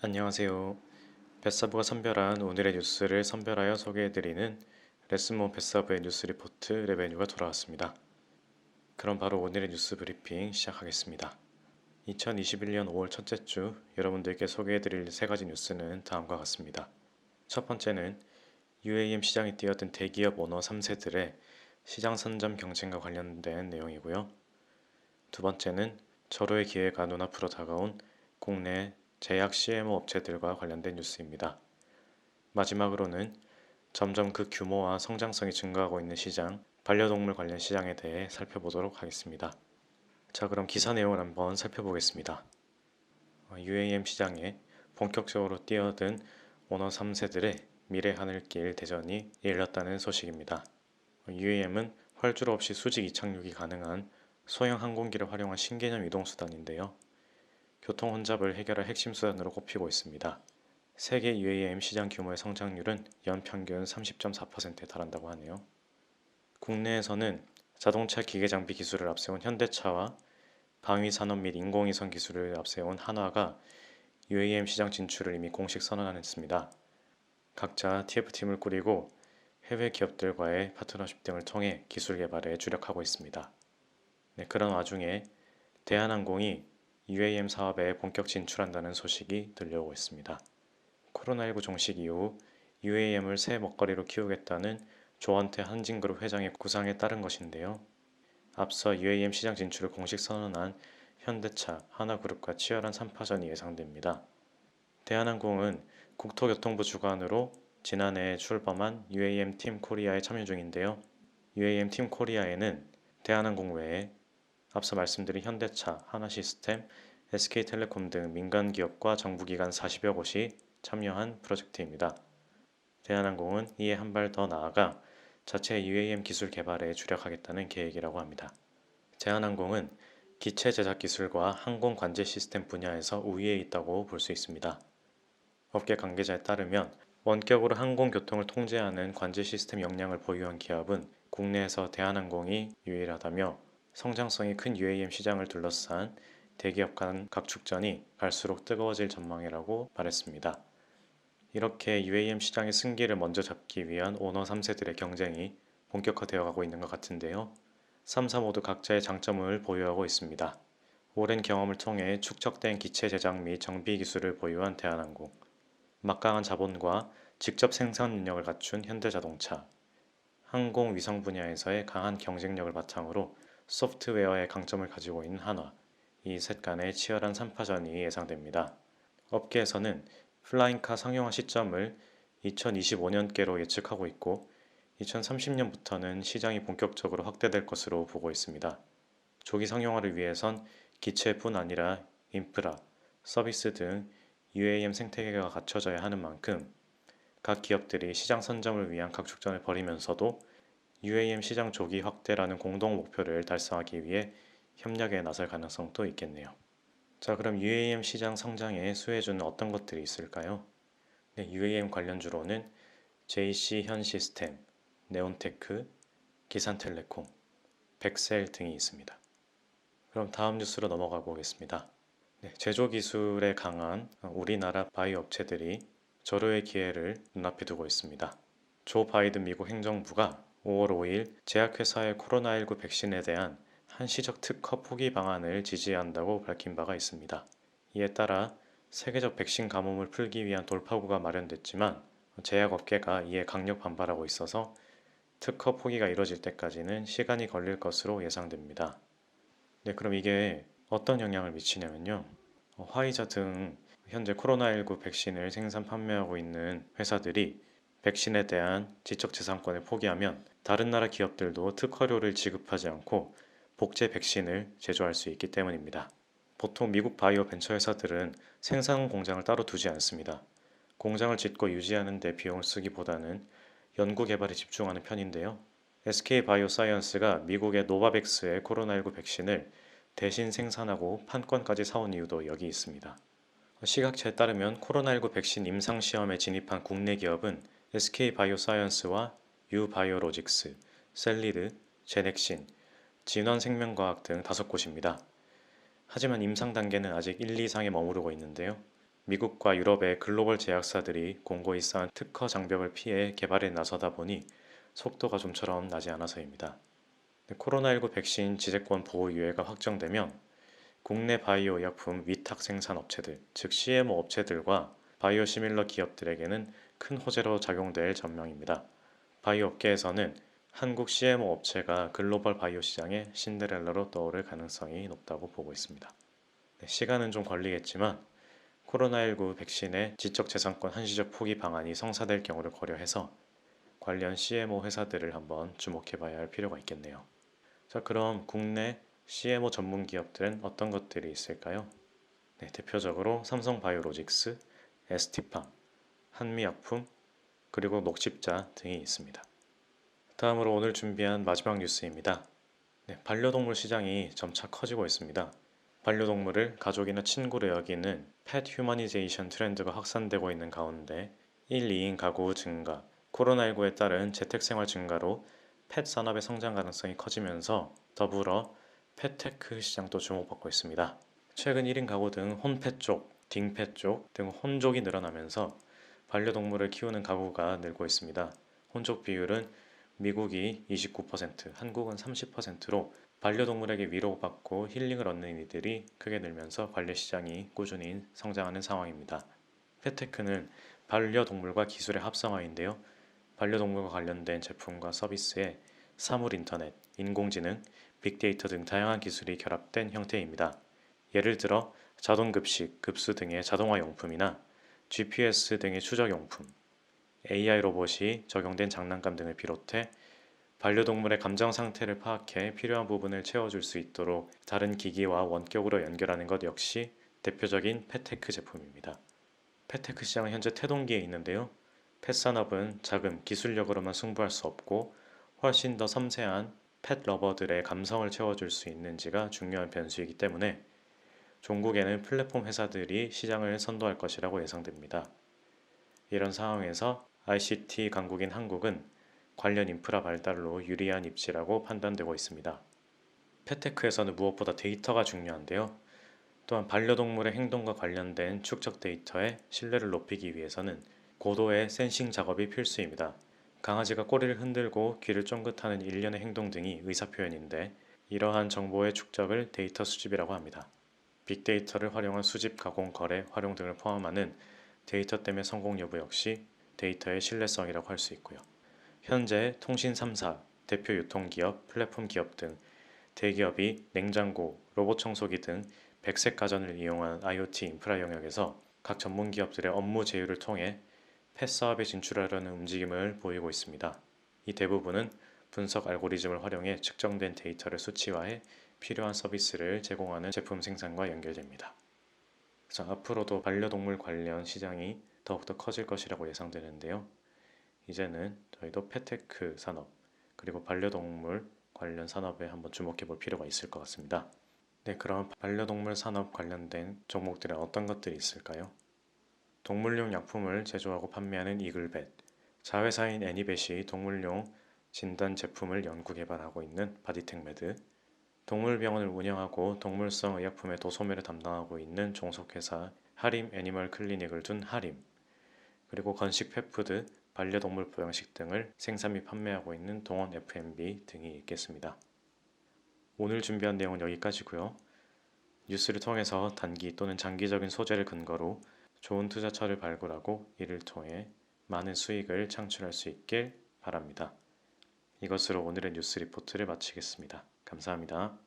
안녕하세요. 뱃사부가 선별한 오늘의 뉴스를 선별하여 소개해드리는 레슨모 뱃사부의 뉴스 리포트 레베뉴가 돌아왔습니다. 그럼 바로 오늘의 뉴스 브리핑 시작하겠습니다. 2021년 5월 첫째 주 여러분들께 소개해드릴 세 가지 뉴스는 다음과 같습니다. 첫 번째는 UAM 시장에 뛰어든 대기업 오너 3세들의 시장 선점 경쟁과 관련된 내용이고요. 두 번째는 절호의 기회가 눈앞으로 다가온 국내 제약 CMO 업체들과 관련된 뉴스입니다. 마지막으로는 점점 그 규모와 성장성이 증가하고 있는 시장, 반려동물 관련 시장에 대해 살펴보도록 하겠습니다. 자, 그럼 기사 내용을 한번 살펴보겠습니다. UAM 시장에 본격적으로 뛰어든 오너 3세들의 미래 하늘길 대전이 열렸다는 소식입니다. UAM은 활주로 없이 수직 이착륙이 가능한 소형 항공기를 활용한 신개념 이동수단인데요. 교통 혼잡을 해결할 핵심 수단으로 꼽히고 있습니다. 세계 UAM 시장 규모의 성장률은 연평균 30.4%에 달한다고 하네요. 국내에서는 자동차 기계장비 기술을 앞세운 현대차와 방위산업 및 인공위성 기술을 앞세운 한화가 UAM 시장 진출을 이미 공식 선언했습니다. 각자 TF팀을 꾸리고 해외 기업들과의 파트너십 등을 통해 기술 개발에 주력하고 있습니다. 그런 와중에 대한항공이 UAM 사업에 본격 진출한다는 소식이 들려오고 있습니다. 코로나19 종식 이후 UAM을 새 먹거리로 키우겠다는 조원태 한진그룹 회장의 구상에 따른 것인데요. 앞서 UAM 시장 진출을 공식 선언한 현대차, 하나그룹과 치열한 3파전이 예상됩니다. 대한항공은 국토교통부 주관으로 지난해 출범한 UAM 팀 코리아에 참여 중인데요. UAM 팀 코리아에는 대한항공 외에 앞서 말씀드린 현대차, 하나시스템, SK텔레콤 등 민간기업과 정부기관 40여 곳이 참여한 프로젝트입니다. 대한항공은 이에 한 발 더 나아가 자체 UAM 기술 개발에 주력하겠다는 계획이라고 합니다. 대한항공은 기체 제작 기술과 항공 관제 시스템 분야에서 우위에 있다고 볼 수 있습니다. 업계 관계자에 따르면 원격으로 항공교통을 통제하는 관제 시스템 역량을 보유한 기업은 국내에서 대한항공이 유일하다며 성장성이 큰 UAM 시장을 둘러싼 대기업 간 각축전이 갈수록 뜨거워질 전망이라고 말했습니다. 이렇게 UAM 시장의 승기를 먼저 잡기 위한 오너 3세들의 경쟁이 본격화되어 가고 있는 것 같은데요. 3사 모두 각자의 장점을 보유하고 있습니다. 오랜 경험을 통해 축적된 기체 제작 및 정비 기술을 보유한 대한항공, 막강한 자본과 직접 생산 능력을 갖춘 현대자동차, 항공 위성 분야에서의 강한 경쟁력을 바탕으로 소프트웨어의 강점을 가지고 있는 한화, 이 셋 간의 치열한 3파전이 예상됩니다. 업계에서는 플라잉카 상용화 시점을 2025년께로 예측하고 있고 2030년부터는 시장이 본격적으로 확대될 것으로 보고 있습니다. 조기 상용화를 위해선 기체뿐 아니라 인프라, 서비스 등 UAM 생태계가 갖춰져야 하는 만큼 각 기업들이 시장 선점을 위한 각축전을 벌이면서도 UAM 시장 조기 확대라는 공동 목표를 달성하기 위해 협력에 나설 가능성도 있겠네요. 자, 그럼 UAM 시장 성장에 수혜주는 어떤 것들이 있을까요? UAM 관련주로는 JC현시스템, 네온테크, 기산텔레콤, 백셀 등이 있습니다. 그럼 다음 뉴스로 넘어가 보겠습니다. 제조 기술에 강한 우리나라 바이오 업체들이 절호의 기회를 눈앞에 두고 있습니다. 조 바이든 미국 행정부가 5월 5일 제약회사의 코로나19 백신에 대한 한시적 특허 포기 방안을 지지한다고 밝힌 바가 있습니다. 이에 따라 세계적 백신 가뭄을 풀기 위한 돌파구가 마련됐지만 제약업계가 이에 강력 반발하고 있어서 특허 포기가 이뤄질 때까지는 시간이 걸릴 것으로 예상됩니다. 그럼 이게 어떤 영향을 미치냐면요. 화이자 등 현재 코로나19 백신을 생산 판매하고 있는 회사들이 백신에 대한 지적재산권을 포기하면 다른 나라 기업들도 특허료를 지급하지 않고 복제 백신을 제조할 수 있기 때문입니다. 보통 미국 바이오 벤처 회사들은 생산 공장을 따로 두지 않습니다. 공장을 짓고 유지하는 데 비용을 쓰기보다는 연구 개발에 집중하는 편인데요. SK 바이오사이언스가 미국의 노바백스의 코로나19 백신을 대신 생산하고 판권까지 사온 이유도 여기 있습니다. 시각처에 따르면 코로나19 백신 임상시험에 진입한 국내 기업은 SK 바이오사이언스와 유바이오로직스, 셀리드, 제넥신, 진원생명과학 등 5곳입니다. 하지만 임상 단계는 아직 1, 2상에 머무르고 있는데요. 미국과 유럽의 글로벌 제약사들이 공고히 쌓은 특허 장벽을 피해 개발에 나서다 보니 속도가 좀처럼 나지 않아서입니다. 코로나19 백신 지재권 보호 유예가 확정되면 국내 바이오 의약품 위탁 생산 업체들, 즉 CMO 업체들과 바이오 시밀러 기업들에게는 큰 호재로 작용될 전망입니다. 바이오 업계에서는 한국 CMO 업체가 글로벌 바이오 시장의 신데렐라로 떠오를 가능성이 높다고 보고 있습니다. 시간은 좀 걸리겠지만 코로나19 백신의 지적재산권 한시적 포기 방안이 성사될 경우를 고려해서 관련 CMO 회사들을 한번 주목해봐야 할 필요가 있겠네요. 자, 그럼 국내 CMO 전문 기업들은 어떤 것들이 있을까요? 네, 대표적으로 삼성바이오로직스, ST팜, 한미약품, 그리고 녹십자 등이 있습니다. 다음으로 오늘 준비한 마지막 뉴스입니다. 네, 반려동물 시장이 점차 커지고 있습니다. 반려동물을 가족이나 친구로 여기는 펫 휴머니제이션 트렌드가 확산되고 있는 가운데 1, 2인 가구 증가, 코로나19에 따른 재택생활 증가로 펫 산업의 성장 가능성이 커지면서 더불어 펫테크 시장도 주목받고 있습니다. 최근 1인 가구 등 혼펫 쪽, 딩펫 쪽 등 혼족이 늘어나면서 반려동물을 키우는 가구가 늘고 있습니다. 혼족 비율은 미국이 29%, 한국은 30%로 반려동물에게 위로받고 힐링을 얻는 이들이 크게 늘면서 관리 시장이 꾸준히 성장하는 상황입니다. 펫테크는 반려동물과 기술의 합성어인데요. 반려동물과 관련된 제품과 서비스에 사물 인터넷, 인공지능, 빅데이터 등 다양한 기술이 결합된 형태입니다. 예를 들어 자동급식, 급수 등의 자동화 용품이나 GPS 등의 추적 용품, AI 로봇이 적용된 장난감 등을 비롯해 반려동물의 감정 상태를 파악해 필요한 부분을 채워줄 수 있도록 다른 기기와 원격으로 연결하는 것 역시 대표적인 펫테크 제품입니다. 펫테크 시장은 현재 태동기에 있는데요. 펫 산업은 자금, 기술력으로만 승부할 수 없고 훨씬 더 섬세한 펫 러버들의 감성을 채워줄 수 있는지가 중요한 변수이기 때문에 종국에는 플랫폼 회사들이 시장을 선도할 것이라고 예상됩니다. 이런 상황에서 ICT 강국인 한국은 관련 인프라 발달로 유리한 입지라고 판단되고 있습니다. 펫테크에서는 무엇보다 데이터가 중요한데요. 또한 반려동물의 행동과 관련된 축적 데이터의 신뢰를 높이기 위해서는 고도의 센싱 작업이 필수입니다. 강아지가 꼬리를 흔들고 귀를 쫑긋하는 일련의 행동 등이 의사표현인데 이러한 정보의 축적을 데이터 수집이라고 합니다. 빅데이터를 활용한 수집, 가공, 거래, 활용 등을 포함하는 데이터댐의 성공 여부 역시 데이터의 신뢰성이라고 할 수 있고요. 현재 통신 3사, 대표 유통기업, 플랫폼 기업 등 대기업이 냉장고, 로봇 청소기 등 백색 가전을 이용한 IoT 인프라 영역에서 각 전문 기업들의 업무 제휴를 통해 펫 사업에 진출하려는 움직임을 보이고 있습니다. 이 대부분은 분석 알고리즘을 활용해 측정된 데이터를 수치화해 필요한 서비스를 제공하는 제품 생산과 연결됩니다. 자, 앞으로도 반려동물 관련 시장이 더욱더 커질 것이라고 예상되는데요. 이제는 저희도 펫테크 산업 그리고 반려동물 관련 산업에 한번 주목해 볼 필요가 있을 것 같습니다. 네, 그럼 반려동물 산업 관련된 종목들은 어떤 것들이 있을까요? 동물용 약품을 제조하고 판매하는 이글벳, 자회사인 애니벳이 동물용 진단 제품을 연구 개발하고 있는 바디텍메드, 동물병원을 운영하고 동물성 의약품의 도소매를 담당하고 있는 종속회사 하림 애니멀 클리닉을 둔 하림, 그리고 건식 펫푸드, 반려동물 보양식 등을 생산 및 판매하고 있는 동원 F&B 등이 있겠습니다. 오늘 준비한 내용은 여기까지고요. 뉴스를 통해서 단기 또는 장기적인 소재를 근거로 좋은 투자처를 발굴하고 이를 통해 많은 수익을 창출할 수 있길 바랍니다. 이것으로 오늘의 뉴스 리포트를 마치겠습니다. 감사합니다.